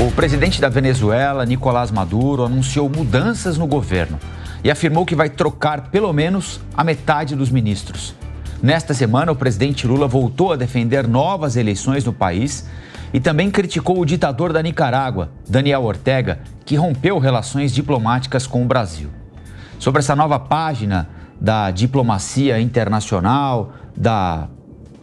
O presidente da Venezuela, Nicolás Maduro, anunciou mudanças no governo e afirmou que vai trocar pelo menos a metade dos ministros. Nesta semana, o presidente Lula voltou a defender novas eleições no país e também criticou o ditador da Nicarágua, Daniel Ortega, que rompeu relações diplomáticas com o Brasil. Sobre essa nova página da diplomacia internacional, da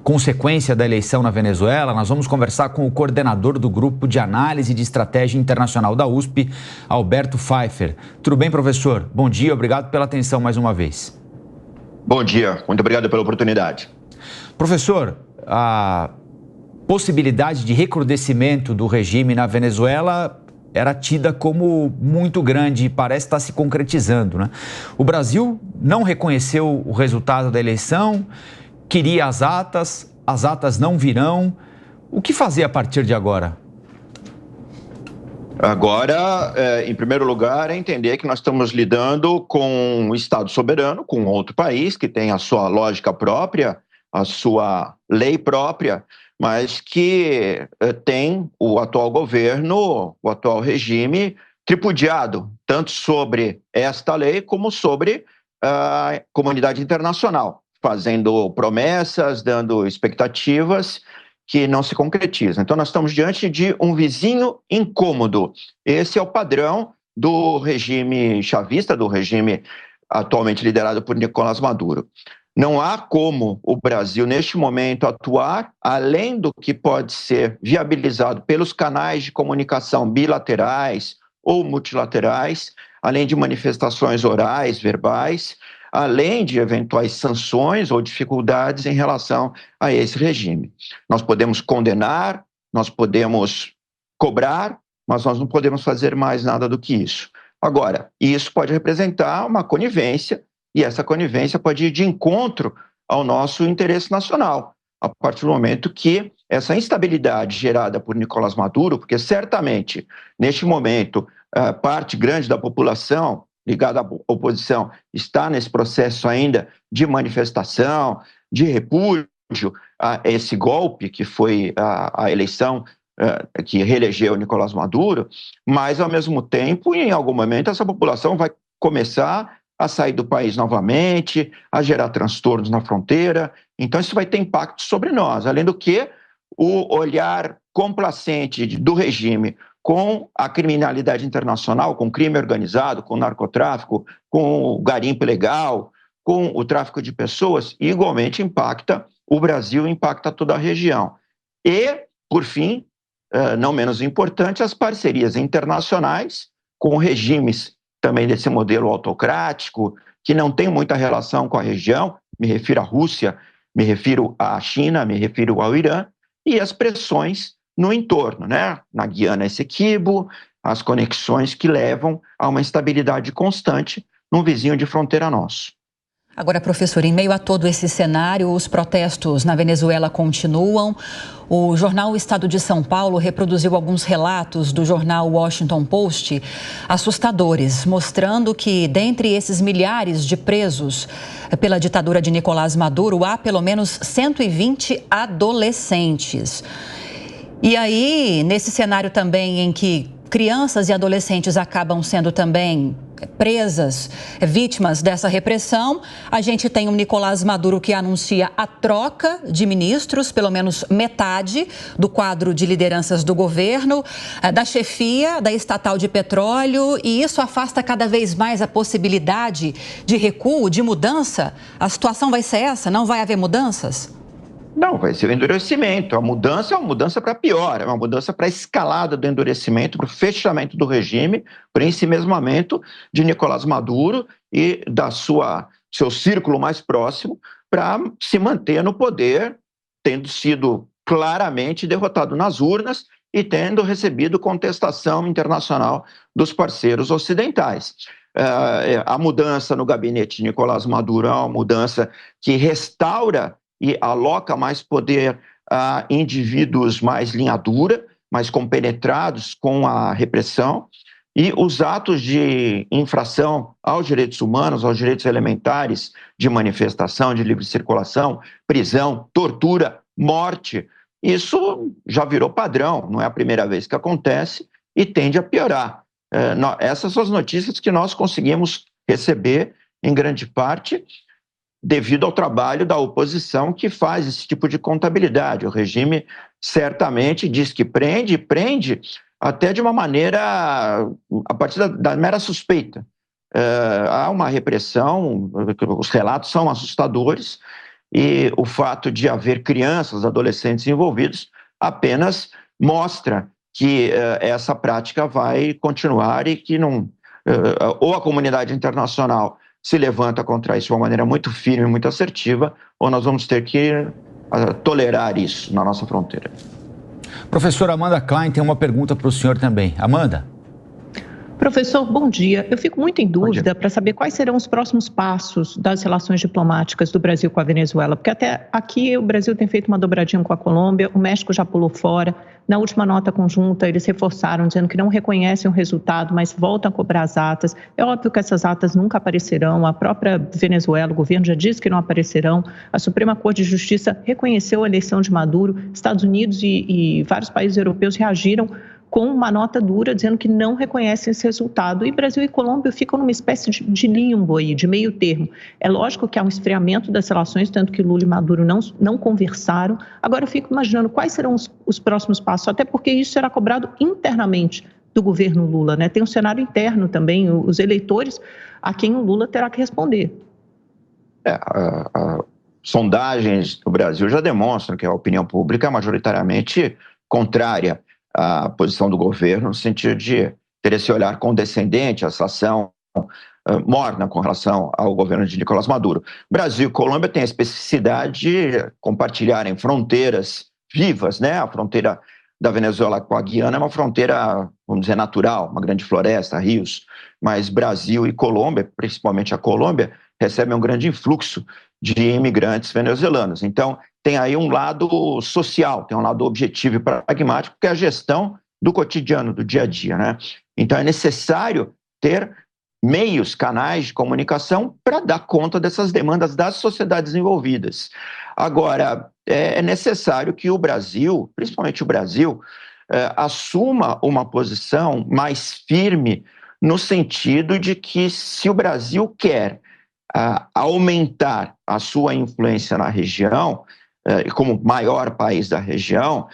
consequência da eleição na Venezuela, nós vamos conversar com o coordenador do Grupo de Análise de Estratégia Internacional da USP, Alberto Pfeiffer. Tudo bem, professor? Bom dia, obrigado pela atenção mais uma vez. Bom dia, muito obrigado pela oportunidade. Professor, a possibilidade de recrudescimento do regime na Venezuela era tida como muito grande e parece estar se concretizando, né? O Brasil não reconheceu o resultado da eleição, queria as atas não virão. O que fazer a partir de agora? Agora, em primeiro lugar, é entender que nós estamos lidando com um Estado soberano, com outro país que tem a sua lógica própria, a sua lei própria, mas que tem o atual governo, o atual regime tripudiado, tanto sobre esta lei como sobre a comunidade internacional, fazendo promessas, dando expectativas que não se concretizam. Então, nós estamos diante de um vizinho incômodo. Esse é o padrão do regime chavista, do regime atualmente liderado por Nicolás Maduro. Não há como o Brasil, neste momento, atuar além do que pode ser viabilizado pelos canais de comunicação bilaterais ou multilaterais, além de manifestações orais, verbais, além de eventuais sanções ou dificuldades em relação a esse regime. Nós podemos condenar, nós podemos cobrar, mas nós não podemos fazer mais nada do que isso. Agora, isso pode representar uma conivência, e essa conivência pode ir de encontro ao nosso interesse nacional, a partir do momento que essa instabilidade gerada por Nicolás Maduro, porque certamente, neste momento, parte grande da população ligada à oposição está nesse processo ainda de manifestação, de repúdio a esse golpe que foi a eleição que reelegeu Nicolás Maduro, mas, ao mesmo tempo, em algum momento, essa população vai começar a sair do país novamente, a gerar transtornos na fronteira. Então, isso vai ter impacto sobre nós. Além do que, o olhar complacente do regime com a criminalidade internacional, com o crime organizado, com o narcotráfico, com o garimpo ilegal, com o tráfico de pessoas, igualmente impacta o Brasil, impacta toda a região. E, por fim, não menos importante, as parcerias internacionais com regimes também desse modelo autocrático, que não tem muita relação com a região, me refiro à Rússia, me refiro à China, me refiro ao Irã, e as pressões no entorno, né? Na Guiana Essequibo, as conexões que levam a uma instabilidade constante num vizinho de fronteira nosso. Agora, professor, em meio a todo esse cenário, os protestos na Venezuela continuam. O jornal Estado de São Paulo reproduziu alguns relatos do jornal Washington Post assustadores, mostrando que, dentre esses milhares de presos pela ditadura de Nicolás Maduro, há pelo menos 120 adolescentes. E aí, nesse cenário também em que crianças e adolescentes acabam sendo também presas, vítimas dessa repressão, a gente tem o Nicolás Maduro que anuncia a troca de ministros, pelo menos metade do quadro de lideranças do governo, da chefia da estatal de petróleo, e isso afasta cada vez mais a possibilidade de recuo, de mudança. A situação vai ser essa? Não vai haver mudanças? Não, vai ser o endurecimento. A mudança é uma mudança para pior, é uma mudança para a escalada do endurecimento, para o fechamento do regime, para o ensimesmamento de Nicolás Maduro e da seu círculo mais próximo, para se manter no poder, tendo sido claramente derrotado nas urnas e tendo recebido contestação internacional dos parceiros ocidentais. A mudança no gabinete de Nicolás Maduro é uma mudança que restaura e aloca mais poder a indivíduos mais linha dura, mais compenetrados com a repressão, e os atos de infração aos direitos humanos, aos direitos elementares de manifestação, de livre circulação, prisão, tortura, morte, isso já virou padrão, não é a primeira vez que acontece, e tende a piorar. Essas são as notícias que nós conseguimos receber, em grande parte, devido ao trabalho da oposição que faz esse tipo de contabilidade. O regime certamente diz que prende até de uma maneira, a partir da mera suspeita. Há uma repressão, os relatos são assustadores, e o fato de haver crianças, adolescentes envolvidos apenas mostra que essa prática vai continuar e que não, ou a comunidade internacional se levanta contra isso de uma maneira muito firme, muito assertiva, ou nós vamos ter que tolerar isso na nossa fronteira. Professora Amanda Klein tem uma pergunta para o senhor também. Amanda. Professor, bom dia. Eu fico muito em dúvida para saber quais serão os próximos passos das relações diplomáticas do Brasil com a Venezuela, porque até aqui o Brasil tem feito uma dobradinha com a Colômbia, o México já pulou fora. Na última nota conjunta, eles reforçaram, dizendo que não reconhecem o resultado, mas voltam a cobrar as atas. É óbvio que essas atas nunca aparecerão, a própria Venezuela, o governo já disse que não aparecerão, a Suprema Corte de Justiça reconheceu a eleição de Maduro, Estados Unidos e vários países europeus reagiram com uma nota dura, dizendo que não reconhecem esse resultado. E Brasil e Colômbia ficam numa espécie de limbo aí, de meio termo. É lógico que há um esfriamento das relações, tanto que Lula e Maduro não conversaram. Agora eu fico imaginando quais serão os próximos passos, até porque isso será cobrado internamente do governo Lula, né? Tem um cenário interno também, os eleitores a quem o Lula terá que responder. Sondagens do Brasil já demonstram que a opinião pública é majoritariamente contrária a posição do governo, no sentido de ter esse olhar condescendente, essa ação morna com relação ao governo de Nicolás Maduro. Brasil e Colômbia têm a especificidade de compartilharem fronteiras vivas, né? A fronteira da Venezuela com a Guiana é uma fronteira, vamos dizer, natural, uma grande floresta, rios, mas Brasil e Colômbia, principalmente a Colômbia, recebem um grande influxo de imigrantes venezuelanos. Então, tem aí um lado social, tem um lado objetivo e pragmático, que é a gestão do cotidiano, do dia a dia, né? Então, é necessário ter meios, canais de comunicação para dar conta dessas demandas das sociedades envolvidas. Agora, é necessário que o Brasil, principalmente o Brasil, assuma uma posição mais firme no sentido de que, se o Brasil quer aumentar a sua influência na região, como maior país da região,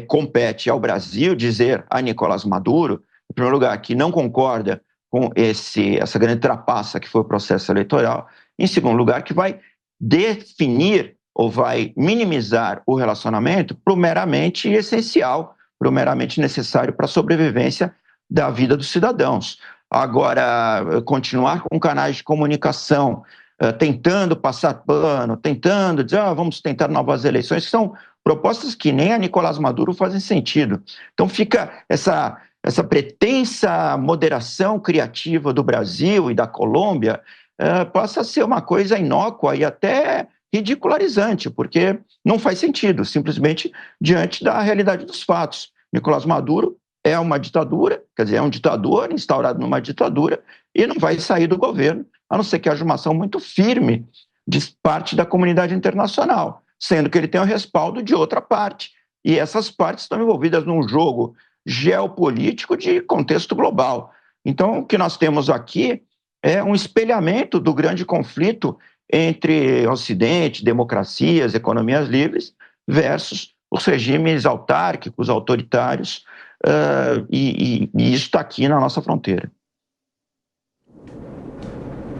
compete ao Brasil dizer a Nicolás Maduro, em primeiro lugar, que não concorda com essa grande trapaça que foi o processo eleitoral, em segundo lugar, que vai definir ou vai minimizar o relacionamento para o meramente essencial, para o meramente necessário para a sobrevivência da vida dos cidadãos. Agora, continuar com canais de comunicação, tentando passar pano, tentando dizer, vamos tentar novas eleições, que são propostas que nem a Nicolás Maduro fazem sentido. Então fica essa pretensa moderação criativa do Brasil e da Colômbia, passa a ser uma coisa inócua e até ridicularizante, porque não faz sentido, simplesmente diante da realidade dos fatos. Nicolás Maduro é uma ditadura, quer dizer, é um ditador instaurado numa ditadura e não vai sair do governo, a não ser que haja uma ação muito firme de parte da comunidade internacional, sendo que ele tem o respaldo de outra parte. E essas partes estão envolvidas num jogo geopolítico de contexto global. Então, o que nós temos aqui é um espelhamento do grande conflito entre Ocidente, democracias, economias livres, versus os regimes autárquicos, autoritários, e isso está aqui na nossa fronteira.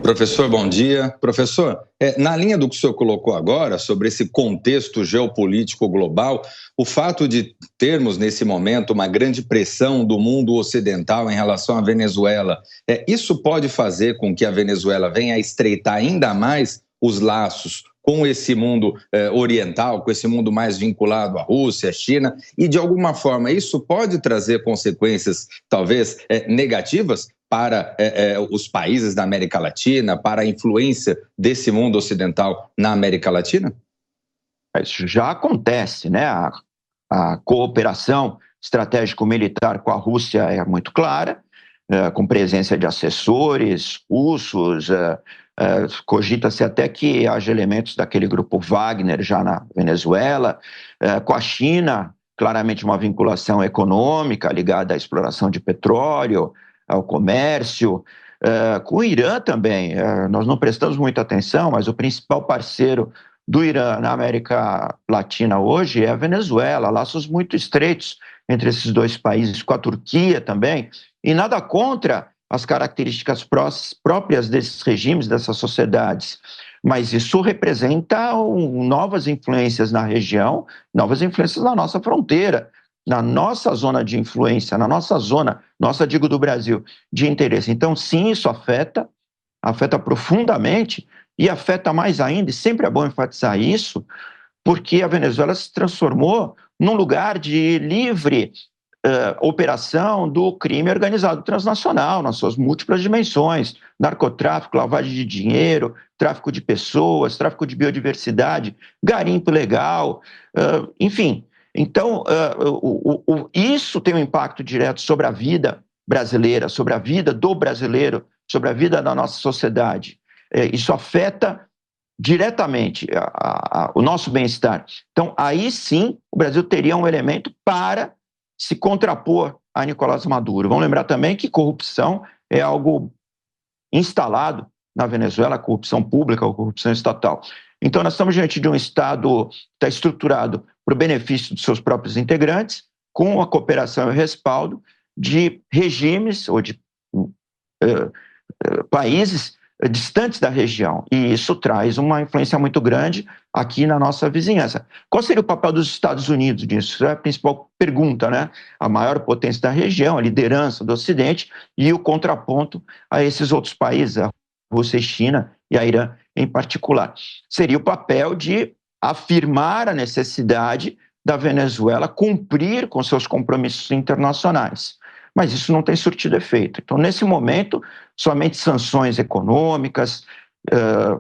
Professor, bom dia. Professor, na linha do que o senhor colocou agora, sobre esse contexto geopolítico global, o fato de termos, nesse momento, uma grande pressão do mundo ocidental em relação à Venezuela, isso pode fazer com que a Venezuela venha a estreitar ainda mais os laços com esse mundo oriental, com esse mundo mais vinculado à Rússia, à China, e, de alguma forma, isso pode trazer consequências, talvez, negativas para os países da América Latina, para a influência desse mundo ocidental na América Latina? Isso já acontece, né? A cooperação estratégico-militar com a Rússia é muito clara, com presença de assessores russos, cogita-se até que haja elementos daquele grupo Wagner já na Venezuela, com a China, claramente uma vinculação econômica ligada à exploração de petróleo, ao comércio. Com o Irã também, nós não prestamos muita atenção, mas o principal parceiro do Irã na América Latina hoje é a Venezuela, laços muito estreitos entre esses dois países, com a Turquia também, e nada contra as características próprias desses regimes, dessas sociedades, mas isso representa novas influências na região, novas influências na nossa fronteira, na nossa zona de influência, na nossa zona, digo do Brasil, de interesse. Então, sim, isso afeta profundamente e afeta mais ainda, e sempre é bom enfatizar isso, porque a Venezuela se transformou num lugar de livre operação do crime organizado transnacional, nas suas múltiplas dimensões, narcotráfico, lavagem de dinheiro, tráfico de pessoas, tráfico de biodiversidade, garimpo ilegal, enfim. Então, isso tem um impacto direto sobre a vida brasileira, sobre a vida do brasileiro, sobre a vida da nossa sociedade. Isso afeta diretamente o nosso bem-estar. Então, aí sim, o Brasil teria um elemento para se contrapor a Nicolás Maduro. Vamos lembrar também que corrupção é algo instalado na Venezuela, a corrupção pública, a corrupção estatal. Então, nós estamos diante de um Estado que está estruturado para o benefício dos seus próprios integrantes, com a cooperação e o respaldo de regimes ou de países distantes da região. E isso traz uma influência muito grande aqui na nossa vizinhança. Qual seria o papel dos Estados Unidos nisso? Isso é a principal pergunta, né? A maior potência da região, a liderança do Ocidente e o contraponto a esses outros países, a Rússia e China e a Irã em particular. Seria o papel de afirmar a necessidade da Venezuela cumprir com seus compromissos internacionais. Mas isso não tem surtido efeito. Então, nesse momento, somente sanções econômicas,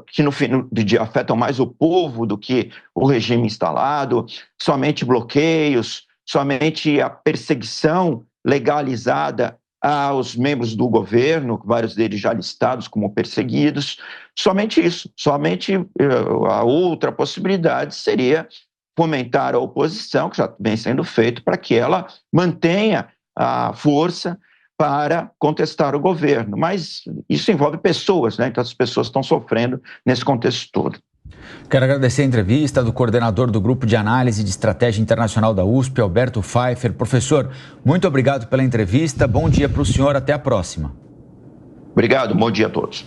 que no fim do dia afetam mais o povo do que o regime instalado, somente bloqueios, somente a perseguição legalizada aos membros do governo, vários deles já listados como perseguidos, somente isso. Somente a outra possibilidade seria fomentar a oposição, que já vem sendo feito, para que ela mantenha a força para contestar o governo. Mas isso envolve pessoas, né? Então as pessoas estão sofrendo nesse contexto todo. Quero agradecer a entrevista do coordenador do Grupo de Análise de Estratégia Internacional da USP, Alberto Pfeiffer. Professor, muito obrigado pela entrevista. Bom dia para o senhor. Até a próxima. Obrigado. Bom dia a todos.